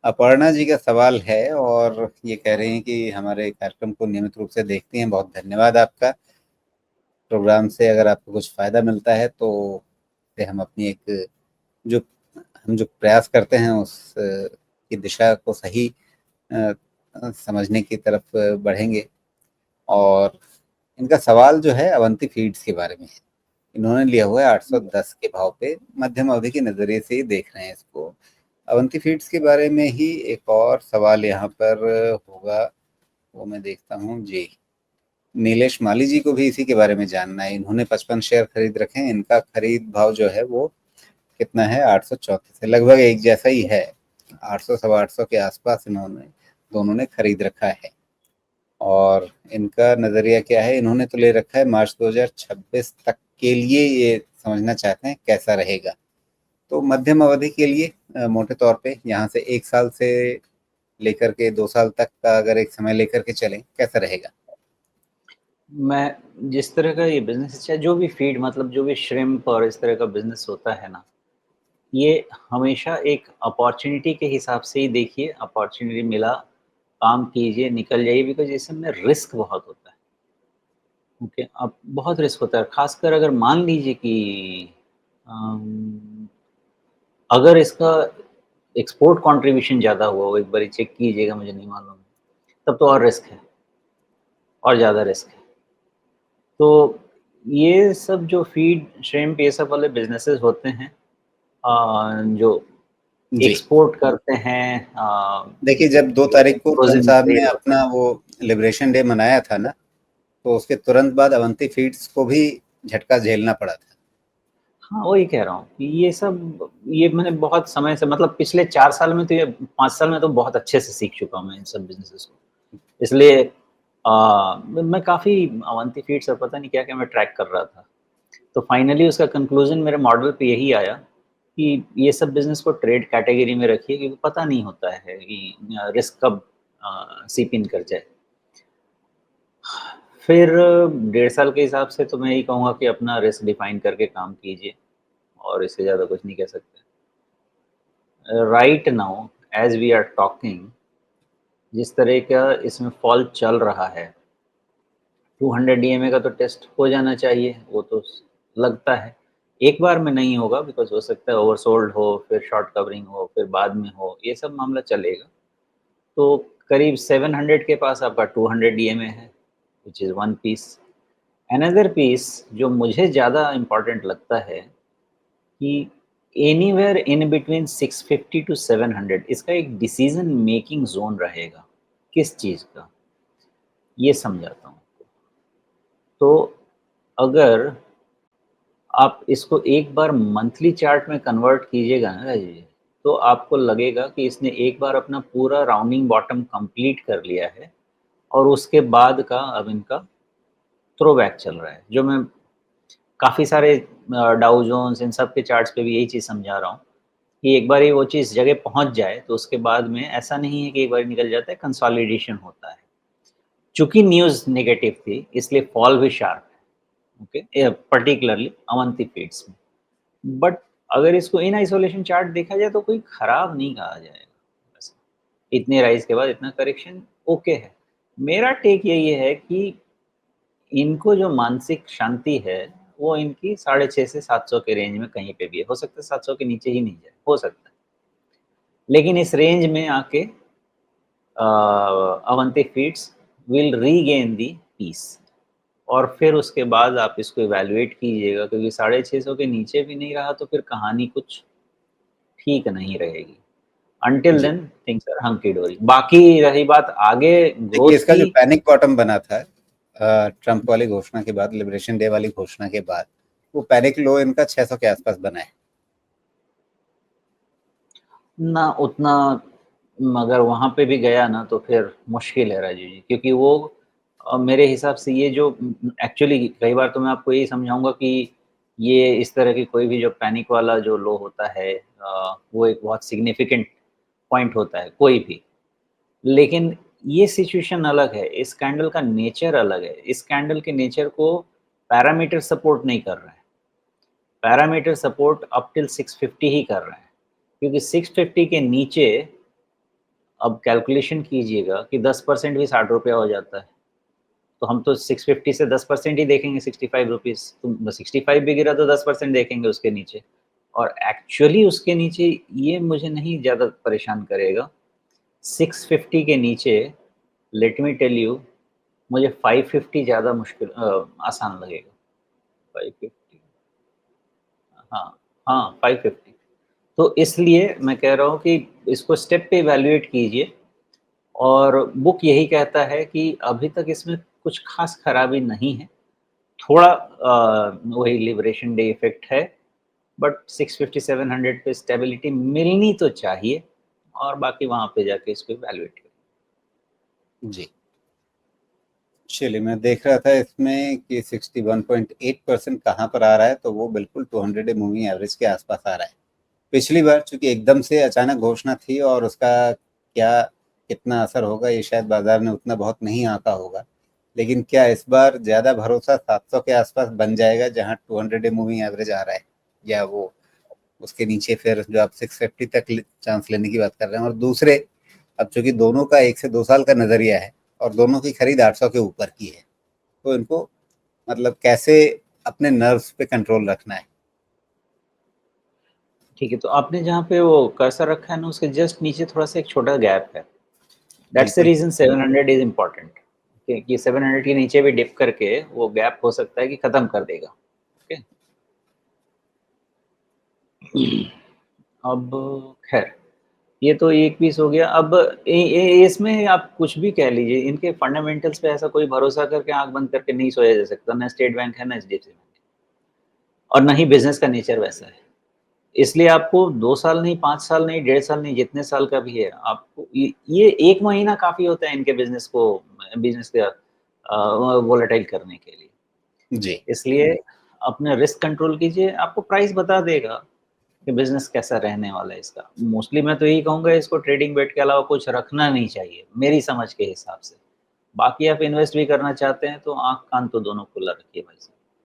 अपर्णा जी का सवाल है और ये कह रही हैं कि हमारे कार्यक्रम को नियमित रूप से देखती हैं। बहुत धन्यवाद आपका। प्रोग्राम से अगर आपको कुछ फ़ायदा मिलता है तो से हम अपनी एक जो हम जो प्रयास करते हैं उस की दिशा को सही समझने की तरफ बढ़ेंगे। और इनका सवाल जो है अवंती फीड्स के बारे में है। इन्होंने लिया हुआ है 810 के भाव पे, मध्यम अवधि के नज़रिए से ही देख रहे हैं इसको। अवंती फीड्स के बारे में ही एक और सवाल यहाँ पर होगा, वो मैं देखता हूँ जी। नीलेश माली जी को भी इसी के बारे में जानना है। इन्होंने 55 शेयर खरीद रखे हैं। इनका खरीद भाव जो है वो कितना है? 834 है, लगभग एक जैसा ही है। 800 सवा 800 के आसपास इन्होंने दोनों ने खरीद रखा है। और इनका नज़रिया क्या है? इन्होंने तो ले रखा है मार्च 2026 तक के लिए, ये समझना चाहते हैं कैसा रहेगा। तो मध्यम अवधि के लिए मोटे तौर पे यहाँ से 1 साल से लेकर के 2 साल तक का अगर एक समय लेकर के चलें, कैसा रहेगा? मैं जिस तरह का ये बिज़नेस है, जो भी फीड मतलब जो भी श्रिम्प और इस तरह का बिज़नेस होता है ना, ये हमेशा एक अपॉर्च्युनिटी के हिसाब से ही देखिए, अपॉर्च्युनिटी मिला, काम कीजिए, निकल जाइए बिकॉज़ इस सब में रिस्क बहुत होता है, ओके? अब बहुत रिस्क होता है, ख़ासकर अगर मान लीजिए कि अम, अगर इसका एक्सपोर्ट कंट्रीब्यूशन ज़्यादा हुआ हो, एक बारी चेक कीजिएगा, मुझे नहीं मालूम, तब तो और रिस्क है, और ज़्यादा रिस्क है। तो ये सब जो फीड, श्रिम्प ये सब वाले बिज़नेसेस होते हैं जो जी। एक्सपोर्ट करते हैं देखिए, जब 2 तारीख को ट्रम्प फ्रोज़न साहब ने ट्रेड होता है। अपना वो लिबरेशन डे मनाया था ना, तो उसके तुरंत बाद अवंती फीड्स को भी झटका झेलना पड़ा था। हाँ, वही कह रहा हूँ कि ये सब ये मैंने बहुत समय से मतलब पिछले 4 साल में तो ये 5 साल में तो बहुत अच्छे से सीख चुका हूँ मैं इन सब बिज़नेसेस को। इसलिए मैं काफ़ी अवंती फीड्स और पता नहीं क्या-क्या मैं ट्रैक कर रहा था। तो फाइनली उसका कंक्लूज़न मेरे मॉडल पे यही आया कि ये सब बिज़नेस को ट्रेड कैटेगरी में रखिए क्योंकि पता नहीं होता है कि रिस्क कब सीप इन कर जाए। फिर 1.5 साल के हिसाब से तो मैं यही कहूँगा कि अपना रिस्क डिफ़ाइन करके काम कीजिए और इससे ज़्यादा कुछ नहीं कह सकते। Right now as we are talking जिस तरह का इसमें फॉल चल रहा है, 200 डीएमए का तो टेस्ट हो जाना चाहिए, वो तो लगता है। एक बार में नहीं होगा बिकॉज़ हो सकता है ओवरसोल्ड हो, फिर शॉर्ट कवरिंग हो, फिर बाद में हो, ये सब मामला चलेगा। तो करीब 700 के पास आपका 200 डीएमए है, which is one piece. Another piece जो मुझे ज़्यादा इम्पोर्टेंट लगता है कि एनीवेयर इन बिटवीन 650 टू 700 इसका एक डिसीजन मेकिंग ज़ोन रहेगा। किस चीज़ का? ये समझाता हूँ। तो अगर आप इसको एक बार मंथली चार्ट में कन्वर्ट कीजिएगा ना राजीव जी, तो आपको लगेगा कि इसने एक बार अपना पूरा राउंडिंग बॉटम कंप्लीट कर लिया है और उसके बाद का अब इनका थ्रो बैक चल रहा है। जो मैं काफ़ी सारे डाउ जोन्स इन सब के चार्ट्स पे भी यही चीज़ समझा रहा हूँ कि एक बार ये वो चीज़ जगह पहुँच जाए तो उसके बाद में ऐसा नहीं है कि एक बार निकल जाता है, कंसोलिडेशन होता है। चूँकि न्यूज़ नेगेटिव थी इसलिए फॉल भी शार्प है, ओके? पर्टिकुलरली अवंती फीड्स में। बट अगर इसको इन आइसोलेशन चार्ट देखा जाए तो कोई खराब नहीं कहा जाएगा वैसे। इतने राइज़ के बाद इतना करेक्शन ओके है। मेरा टेक यही है कि इनको जो मानसिक शांति है, वो इनकी 650 से 700 के रेंज में कहीं पे भी है। हो सकता है 700 के नीचे ही नहीं जाए, हो सकता है। लेकिन इस रेंज में आके Avanti Feeds will regain the piece और फिर उसके बाद आप इसको इवैल्यूएट कीजिएगा क्योंकि 650 के नीचे भी नहीं रहा तो फिर कहानी कुछ ठीक नहीं रहेगी। अंटिल जी। Then things are hunky dory. बाकी रही बात आगे देखिए, ग्रोथ इसका की। जो पैनिक बॉटम बना था ट्रम्प वाली घोषणा के बाद, लिबरेशन डे वाली घोषणा के बाद, वो पैनिक लो इनका 600 के आसपास बना है। ना उतना मगर वहाँ पे भी गया ना तो फिर मुश्किल है राजीव जी क्योंकि वो मेरे हिसाब से ये जो एक्चुअली कई बार तो मैं आपको यही समझाऊंगा कि ये इस तरह की कोई भी जो पैनिक वाला जो लो होता है वो एक बहुत सिग्निफिकेंट पॉइंट होता है कोई भी। लेकिन ये सिचुएशन अलग है, इस कैंडल का नेचर अलग है। इस कैंडल के नेचर को पैरामीटर सपोर्ट नहीं कर रहा है। पैरामीटर सपोर्ट अप टिल 650 ही कर रहे हैं क्योंकि 650 के नीचे अब कैलकुलेशन कीजिएगा कि 10% भी 60 रुपया हो जाता है, तो हम तो 650 से 10% ही देखेंगे, 65 रुपीज़। तो 65 भी गिरा तो 10% देखेंगे उसके नीचे, और एक्चुअली उसके नीचे ये मुझे नहीं ज़्यादा परेशान करेगा। 650 के नीचे लेट मी टेल यू, मुझे 550 ज़्यादा मुश्किल आसान लगेगा। 550, हाँ, हाँ 550। तो इसलिए मैं कह रहा हूँ कि इसको स्टेप पे इवैल्यूएट कीजिए, और बुक यही कहता है कि अभी तक इसमें कुछ ख़ास खराबी नहीं है। थोड़ा वही लिबरेशन डे इफ़ेक्ट है, बट 650-700 पे स्टेबिलिटी मिलनी तो चाहिए, और बाकी वहाँ पे जाके इसको इवैल्यूएट करें। जी। चलिए, मैं देख रहा था इसमें कि 61.8% कहाँ पर आ रहा है, तो वो बिल्कुल 200 डे मूविंग एवरेज के आसपास आ रहा है। पिछली बार चूंकि एकदम से अचानक घोषणा थी और उसका क्या कितना असर होगा ये शायद बाजार ने उतना बहुत नहीं आंका होगा, लेकिन क्या इस बार ज़्यादा भरोसा 700 के आसपास बन जाएगा जहां 200 डे मूविंग एवरेज आ रहा है, या वो उसके नीचे फिर जो आप 650 तक चांस लेने की बात कर रहे हैं? और दूसरे, अब चूंकि दोनों का 1 से 2 साल का नज़रिया है और दोनों की खरीद 800 के ऊपर की है, तो इनको मतलब कैसे अपने नर्व्स पे कंट्रोल रखना है? ठीक है, तो आपने जहाँ पे वो कर्सर रखा है ना, उसके जस्ट नीचे थोड़ा-सा एक छोटा गैप है। दैट्स द बिल्कुल। रीज़न 700 इज़ इम्पोर्टेंट, कि 700 के नीचे भी डिप करके वो गैप हो सकता है कि खत्म कर देगा। ओके? अब खैर, ये तो एक पीस हो गया। अब इसमें आप कुछ भी कह लीजिए, इनके फंडामेंटल्स पे ऐसा कोई भरोसा करके आँख बंद करके नहीं सोया जा सकता, ना स्टेट बैंक है, ना एचडीएफसी बैंक है, और ना ही बिज़नेस का नेचर वैसा है। इसलिए आपको 2 साल नहीं, 5 साल नहीं, 1.5 साल नहीं, जितने साल का भी है, आपको ये 1 महीना काफ़ी होता है इनके बिज़नेस का वोलेटाइल करने के लिए। जी। इसलिए अपने रिस्क कंट्रोल कीजिए, आपको प्राइस बता देगा कि बिज़नेस कैसा रहने वाला है इसका। मोस्टली मैं तो यही कहूँगा, इसको ट्रेडिंग बेट के अलावा कुछ रखना नहीं चाहिए, मेरी समझ के हिसाब से। बाकी आप इन्वेस्ट भी करना चाहते हैं, तो आँख-कान तो दोनों खुला रखिए भाई साहब।